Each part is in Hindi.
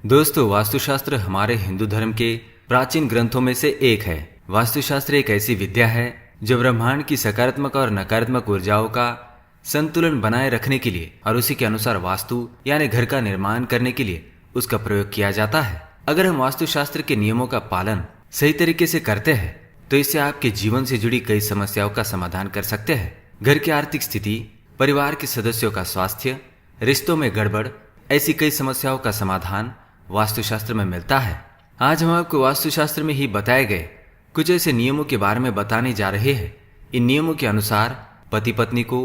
दोस्तों, वास्तुशास्त्र हमारे हिंदू धर्म के प्राचीन ग्रंथों में से एक है। वास्तुशास्त्र एक ऐसी विद्या है जो ब्रह्मांड की सकारात्मक और नकारात्मक ऊर्जाओं का संतुलन बनाए रखने के लिए और उसी के अनुसार वास्तु यानी घर का निर्माण करने के लिए उसका प्रयोग किया जाता है। अगर हम वास्तुशास्त्र के नियमों का पालन सही तरीके से करते हैं तो इससे आपके जीवन से जुड़ी कई समस्याओं का समाधान कर सकते हैं। घर की आर्थिक स्थिति, परिवार के सदस्यों का स्वास्थ्य, रिश्तों में गड़बड़, ऐसी कई समस्याओं का समाधान वास्तुशास्त्र में मिलता है। आज हम आपको वास्तुशास्त्र में ही बताए गए कुछ ऐसे नियमों के बारे में बताने जा रहे हैं। इन नियमों के अनुसार पति पत्नी को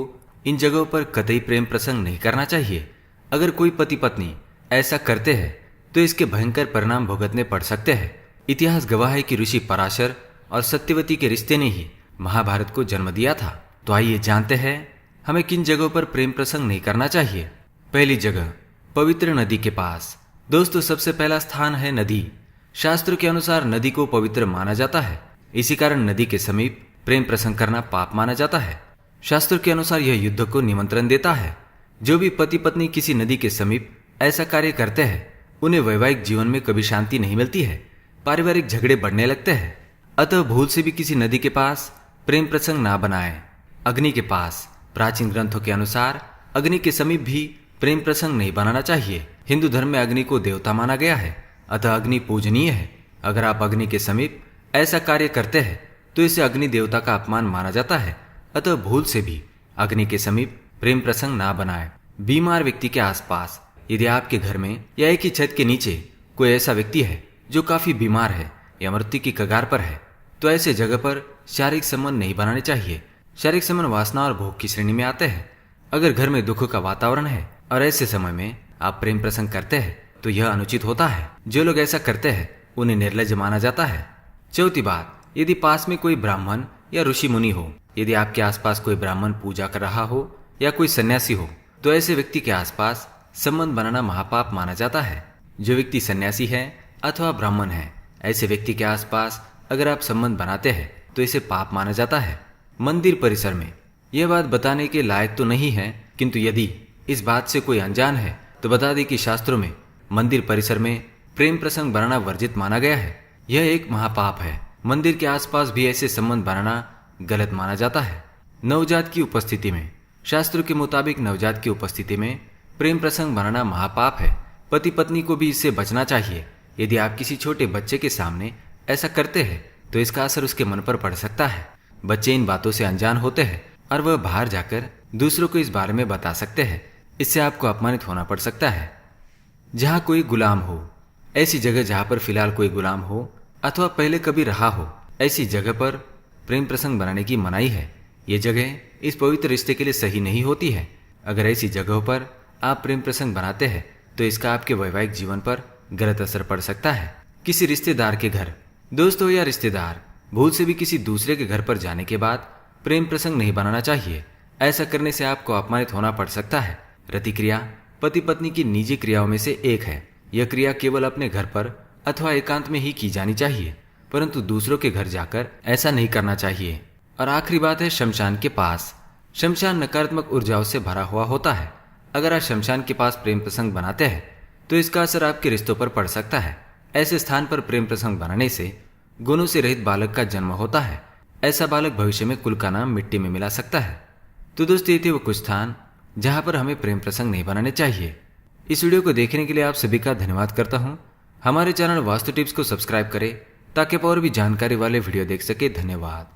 इन जगहों पर कतई प्रेम प्रसंग नहीं करना चाहिए। अगर कोई पति पत्नी ऐसा करते हैं तो इसके भयंकर परिणाम भुगतने पड़ सकते हैं। इतिहास गवाह है कि ऋषि पराशर और सत्यवती के रिश्ते ने ही महाभारत को जन्म दिया था। तो आइए जानते हैं हमें किन जगहों पर प्रेम प्रसंग नहीं करना चाहिए। पहली जगह, पवित्र नदी के पास। दोस्तों, सबसे पहला स्थान है नदी। शास्त्रों के अनुसार नदी को पवित्र माना जाता है, इसी कारण नदी के समीप प्रेम प्रसंग करना पाप माना जाता है। शास्त्रों के अनुसार यह युद्ध को निमंत्रण देता है। जो भी पति पत्नी किसी नदी के समीप ऐसा कार्य करते हैं उन्हें वैवाहिक जीवन में कभी शांति नहीं मिलती है, पारिवारिक झगड़े बढ़ने लगते हैं। अतः भूल से भी किसी नदी के पास प्रेम प्रसंग ना बनाएं। अग्नि के पास। प्राचीन ग्रंथों के अनुसार अग्नि के समीप भी प्रेम प्रसंग नहीं बनाना चाहिए। हिंदू धर्म में अग्नि को देवता माना गया है, अतः अग्नि पूजनीय है। अगर आप अग्नि के समीप ऐसा कार्य करते हैं तो इसे अग्नि देवता का अपमान माना जाता है। अतः भूल से भी अग्नि के समीप प्रेम प्रसंग ना बनाएं। बीमार व्यक्ति के आसपास। यदि आपके घर में या एक ही छत के नीचे कोई ऐसा व्यक्ति है जो काफी बीमार है या मृत्यु की कगार पर है तो ऐसे जगह पर शारीरिक संबंध नहीं बनाने चाहिए। शारीरिक संबंध वासना और भोग की श्रेणी में आते हैं। अगर घर में दुख का वातावरण है और ऐसे समय में आप प्रेम प्रसंग करते हैं तो यह अनुचित होता है। जो लोग ऐसा करते हैं उन्हें निर्लज्ज माना जाता है। चौथी बात, यदि पास में कोई ब्राह्मण या ऋषि मुनि हो। यदि आपके आसपास कोई ब्राह्मण पूजा कर रहा हो या कोई सन्यासी हो तो ऐसे व्यक्ति के आसपास संबंध बनाना महापाप माना जाता है। जो व्यक्ति सन्यासी है अथवा ब्राह्मण है, ऐसे व्यक्ति के आसपास अगर आप संबंध बनाते हैं तो इसे पाप माना जाता है। मंदिर परिसर में। यह बात बताने के लायक तो नहीं है, किंतु यदि इस बात से कोई अनजान है तो बता दें कि शास्त्रों में मंदिर परिसर में प्रेम प्रसंग बनाना वर्जित माना गया है। यह एक महापाप है। मंदिर के आसपास भी ऐसे संबंध बनाना गलत माना जाता है। नवजात की उपस्थिति में। शास्त्रों के मुताबिक नवजात की उपस्थिति में प्रेम प्रसंग बनाना महापाप है। पति पत्नी को भी इससे बचना चाहिए। यदि आप किसी छोटे बच्चे के सामने ऐसा करते हैं तो इसका असर उसके मन पर पड़ सकता है। बच्चे इन बातों से अनजान होते हैं और वह बाहर जाकर दूसरों को इस बारे में बता सकते हैं। इससे आपको अपमानित होना पड़ सकता है। जहाँ कोई गुलाम हो। ऐसी जगह जहाँ पर फिलहाल कोई गुलाम हो अथवा पहले कभी रहा हो, ऐसी जगह पर प्रेम प्रसंग बनाने की मनाही है। ये जगह इस पवित्र रिश्ते के लिए सही नहीं होती है। अगर ऐसी जगहों पर आप प्रेम प्रसंग बनाते हैं तो इसका आपके वैवाहिक जीवन पर गलत असर पड़ सकता है। किसी रिश्तेदार के घर। दोस्तों या रिश्तेदार भूल से भी किसी दूसरे के घर पर जाने के बाद प्रेम प्रसंग नहीं बनाना चाहिए। ऐसा करने से आपको अपमानित होना पड़ सकता है। रतिक्रिया पति पत्नी की निजी क्रियाओं में से एक है। यह क्रिया केवल अपने घर पर अथवा एकांत में ही की जानी चाहिए, परंतु दूसरों के घर जाकर ऐसा नहीं करना चाहिए। और आखिरी बात है शमशान के पास। शमशान नकारात्मक ऊर्जाओं से भरा हुआ होता है। अगर आप शमशान के पास प्रेम प्रसंग बनाते हैं तो इसका असर आपके रिश्तों पर पड़ सकता है। ऐसे स्थान पर प्रेम प्रसंग बनाने से गुणों से रहित बालक का जन्म होता है। ऐसा बालक भविष्य में कुल का नाम मिट्टी में मिला सकता है। तो दोस्तों, ये थे वो कुछ स्थान जहां पर हमें प्रेम प्रसंग नहीं बनाने चाहिए। इस वीडियो को देखने के लिए आप सभी का धन्यवाद करता हूं। हमारे चैनल वास्तु टिप्स को सब्सक्राइब करें ताकि आप और भी जानकारी वाले वीडियो देख सके। धन्यवाद।